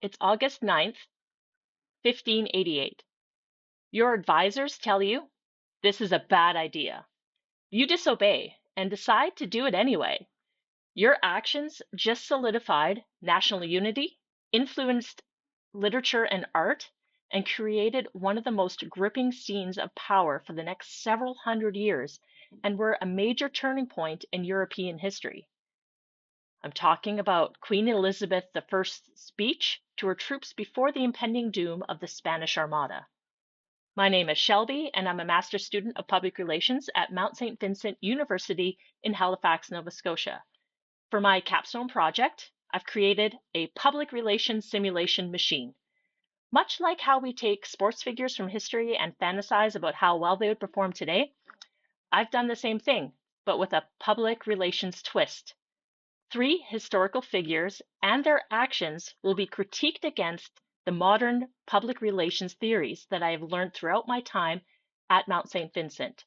It's August 9th, 1588. Your advisors tell you this is a bad idea. You disobey and decide to do it anyway. Your actions just solidified national unity, influenced literature and art, and created one of the most gripping scenes of power for the next several hundred years, and were a major turning point in European history. I'm talking about Queen Elizabeth I's speech to her troops before the impending doom of the Spanish Armada. My name is Shelby, and I'm a master's student of public relations at Mount Saint Vincent University in Halifax, Nova Scotia. For my capstone project, I've created a public relations simulation machine. Much like how we take sports figures from history and fantasize about how well they would perform today, I've done the same thing, but with a public relations twist. 3 historical figures and their actions will be critiqued against the modern public relations theories that I have learned throughout my time at Mount Saint Vincent.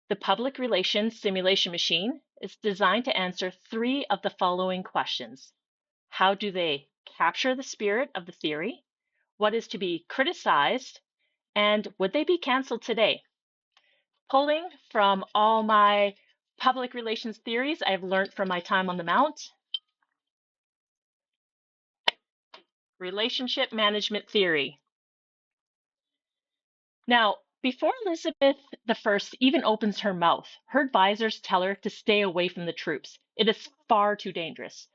The public relations simulation machine is designed to answer 3 of the following questions. How do they capture the spirit of the theory? What is to be criticized? And would they be canceled today? Pulling from all my public relations theories I've learned from my time on the Mount, relationship management theory. Now, before Elizabeth I even opens her mouth, her advisors tell her to stay away from the troops. It is far too dangerous.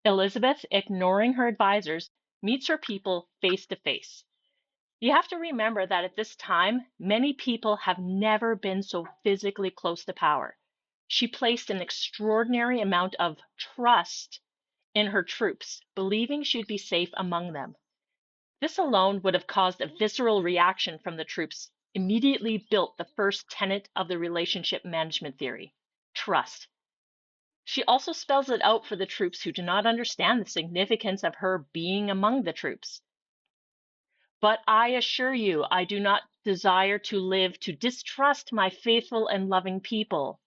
Elizabeth, ignoring her advisors, meets her people face to face. You have to remember that at this time, many people have never been so physically close to power. She placed an extraordinary amount of trust in her troops, believing she'd be safe among them. This alone would have caused a visceral reaction from the troops, immediately built the first tenet of the relationship management theory, trust. She also spells it out for the troops who do not understand the significance of her being among the troops. But I assure you, I do not desire to live to distrust my faithful and loving people.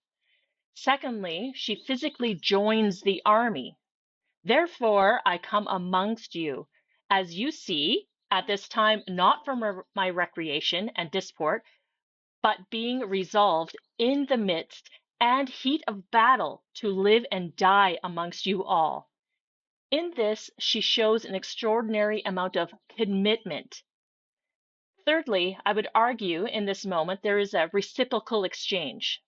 Secondly, she physically joins the army. Therefore, I come amongst you, as you see, at this time, not for my recreation and disport, but being resolved in the midst and heat of battle to live and die amongst you all. In this, she shows an extraordinary amount of commitment. Thirdly, I would argue in this moment there is a reciprocal exchange.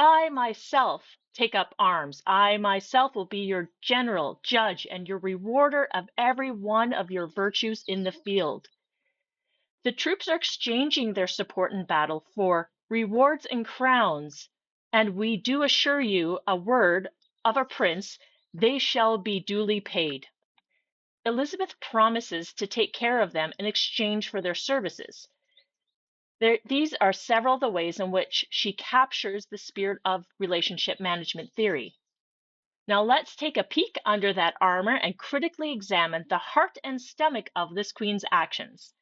I myself take up arms. I myself will be your general, judge, and your rewarder of every one of your virtues in the field. The troops are exchanging their support in battle for rewards and crowns, and we do assure you a word of a prince, they shall be duly paid. Elizabeth promises to take care of them in exchange for their services. These are several of the ways in which she captures the spirit of relationship management theory. Now let's take a peek under that armor and critically examine the heart and stomach of this queen's actions.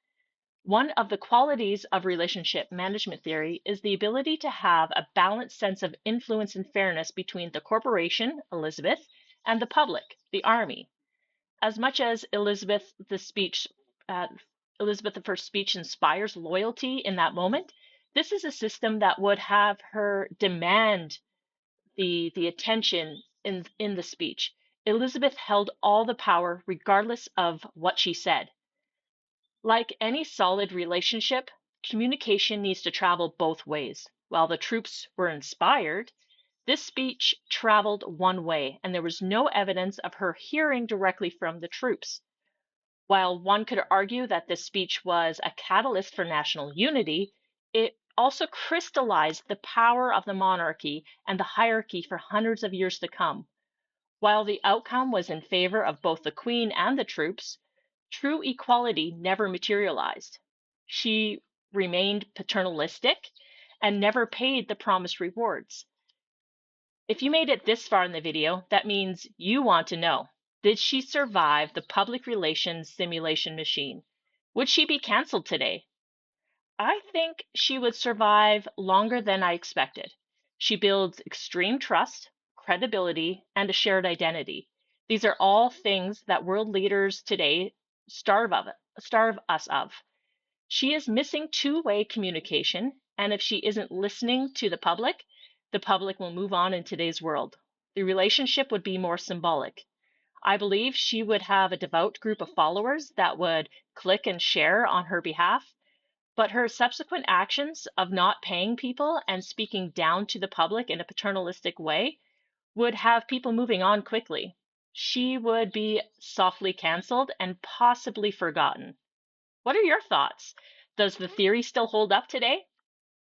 One of the qualities of relationship management theory is the ability to have a balanced sense of influence and fairness between the corporation, Elizabeth, and the public, the army. As much as Elizabeth I's speech inspires loyalty in that moment, this is a system that would have her demand the attention in the speech. Elizabeth held all the power regardless of what she said. Like any solid relationship, communication needs to travel both ways. While the troops were inspired, this speech traveled one way, and there was no evidence of her hearing directly from the troops. While one could argue that this speech was a catalyst for national unity, it also crystallized the power of the monarchy and the hierarchy for hundreds of years to come. While the outcome was in favor of both the queen and the troops, true equality never materialized. She remained paternalistic and never paid the promised rewards. If you made it this far in the video, that means you want to know, did she survive the public relations simulation machine? Would she be canceled today? I think she would survive longer than I expected. She builds extreme trust, credibility, and a shared identity. These are all things that world leaders today starve us of. She is missing two-way communication, and if she isn't listening to the public will move on in today's world. The relationship would be more symbolic. I believe she would have a devout group of followers that would click and share on her behalf, but her subsequent actions of not paying people and speaking down to the public in a paternalistic way would have people moving on quickly. She would be softly canceled and possibly forgotten. What are your thoughts? Does the theory still hold up today?